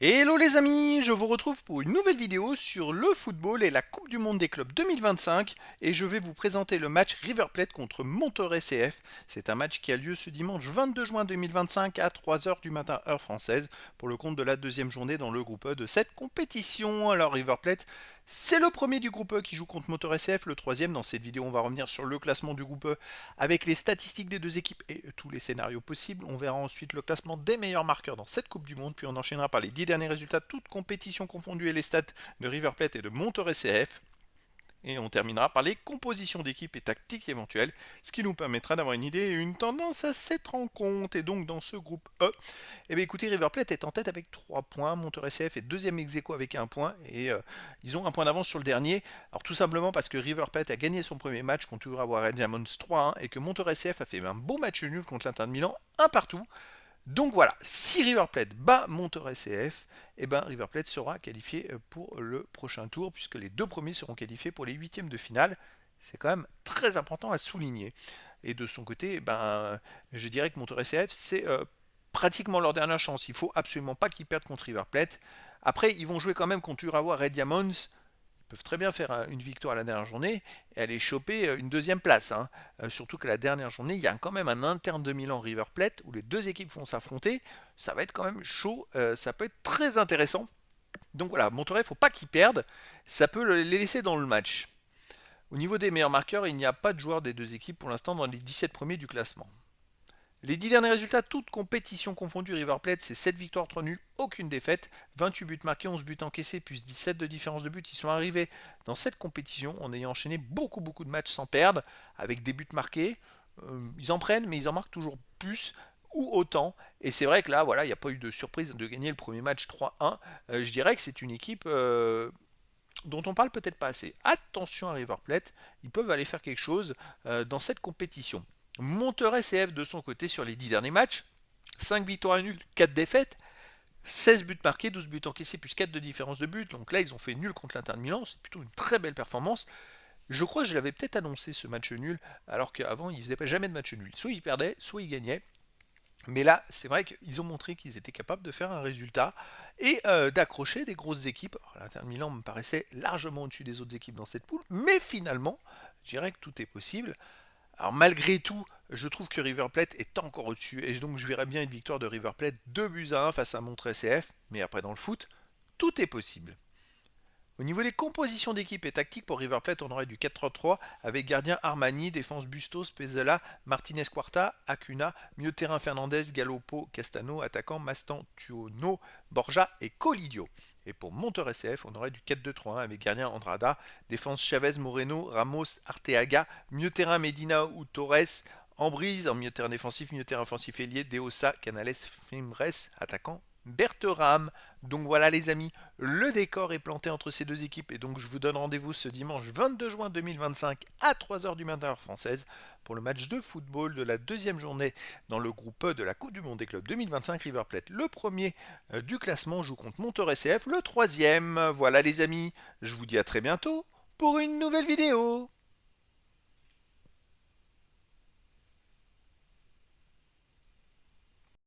Hello les amis, je vous retrouve pour une nouvelle vidéo sur le football et la Coupe du Monde des clubs 2025 et je vais vous présenter le match River Plate contre Monterrey CF. C'est un match qui a lieu ce dimanche 22 juin 2025 à 3 heures du matin heure française pour le compte de la deuxième journée dans le groupe E de cette compétition. Alors River Plate, c'est le premier du groupe E qui joue contre Monterrey CF, le troisième. Dans cette vidéo on va revenir sur le classement du groupe E avec les statistiques des deux équipes et tous les scénarios possibles. On verra ensuite le classement des meilleurs marqueurs dans cette Coupe du Monde, puis on enchaînera par les 10 derniers résultats, toutes compétitions confondues et les stats de River Plate et de Monterrey CF. Et on terminera par les compositions d'équipes et tactiques éventuelles, ce qui nous permettra d'avoir une idée et une tendance à cette rencontre. Et donc dans ce groupe E, eh bien écoutez, River Plate est en tête avec 3 points, Monterrey CF est deuxième ex aequo avec 1 point, et ils ont un point d'avance sur le dernier. Alors tout simplement parce que River Plate a gagné son premier match contre Urawa Red Diamonds 3-1, et que Monterrey CF a fait un beau match nul contre l'Inter de Milan, un partout. Donc voilà, si River Plate bat Monterrey CF, eh ben River Plate sera qualifié pour le prochain tour, puisque les deux premiers seront qualifiés pour les huitièmes de finale. C'est quand même très important à souligner. Et de son côté, je dirais que Monterrey CF, c'est pratiquement leur dernière chance. Il faut absolument pas qu'ils perdent contre River Plate. Après, ils vont jouer quand même contre Urawa Red Diamonds, peuvent très bien faire une victoire la dernière journée et aller choper une deuxième place, hein. Surtout que la dernière journée, il y a quand même un interne de Milan River Plate où les deux équipes vont s'affronter. Ça va être quand même chaud, ça peut être très intéressant. Donc voilà, Monterrey, il ne faut pas qu'ils perdent. Ça peut les laisser dans le match. Au niveau des meilleurs marqueurs, il n'y a pas de joueurs des deux équipes pour l'instant dans les 17 premiers du classement. Les 10 derniers résultats, toutes compétitions confondues, River Plate, c'est 7 victoires, 3 nuls, aucune défaite, 28 buts marqués, 11 buts encaissés, plus 17 de différence de but. Ils sont arrivés dans cette compétition en ayant enchaîné beaucoup de matchs sans perdre, avec des buts marqués. Ils en prennent, mais ils en marquent toujours plus ou autant. Et c'est vrai que là, voilà, il n'y a pas eu de surprise de gagner le premier match 3-1. Je dirais que c'est une équipe dont on parle peut-être pas assez. Attention à River Plate, ils peuvent aller faire quelque chose dans cette compétition. Monterrey CF de son côté sur les 10 derniers matchs, 5 victoires à nul, 4 défaites, 16 buts marqués, 12 buts encaissés, plus 4 de différence de but. Donc là, ils ont fait nul contre l'Inter de Milan, c'est plutôt une très belle performance. Je crois que je l'avais peut-être annoncé ce match nul, alors qu'avant, ils ne faisaient pas jamais de match nul. Soit ils perdaient, soit ils gagnaient. Mais là, c'est vrai qu'ils ont montré qu'ils étaient capables de faire un résultat et d'accrocher des grosses équipes. L'Inter Milan me paraissait largement au-dessus des autres équipes dans cette poule, mais finalement, je dirais que tout est possible. Alors malgré tout, je trouve que River Plate est encore au-dessus, et donc je verrais bien une victoire de River Plate 2 buts à 1 face à Montreux CF, mais après dans le foot, tout est possible. Au niveau des compositions d'équipe et tactique pour River Plate, on aurait du 4-3-3 avec gardien Armani, défense Bustos, Pezzella, Martinez Quarta, Acuna, milieu de terrain Fernandez, Galopo, Castano, attaquant Mastantuono, Borja et Colidio. Et pour Monterrey CF, on aurait du 4-2-3-1 avec gardien Andrada, défense Chavez, Moreno, Ramos, Arteaga, milieu de terrain Medina ou Torres, Ambrise en milieu de terrain défensif, milieu de terrain offensif ailier, Deosa, Canales, Fimbres, attaquant Berteram. Donc voilà les amis, le décor est planté entre ces deux équipes et donc je vous donne rendez-vous ce dimanche 22 juin 2025 à 3 heures du matin heure française pour le match de football de la deuxième journée dans le groupe E de la Coupe du Monde des clubs 2025. River Plate, le premier du classement, joue contre Monterrey CF, le troisième. Voilà les amis, je vous dis à très bientôt pour une nouvelle vidéo.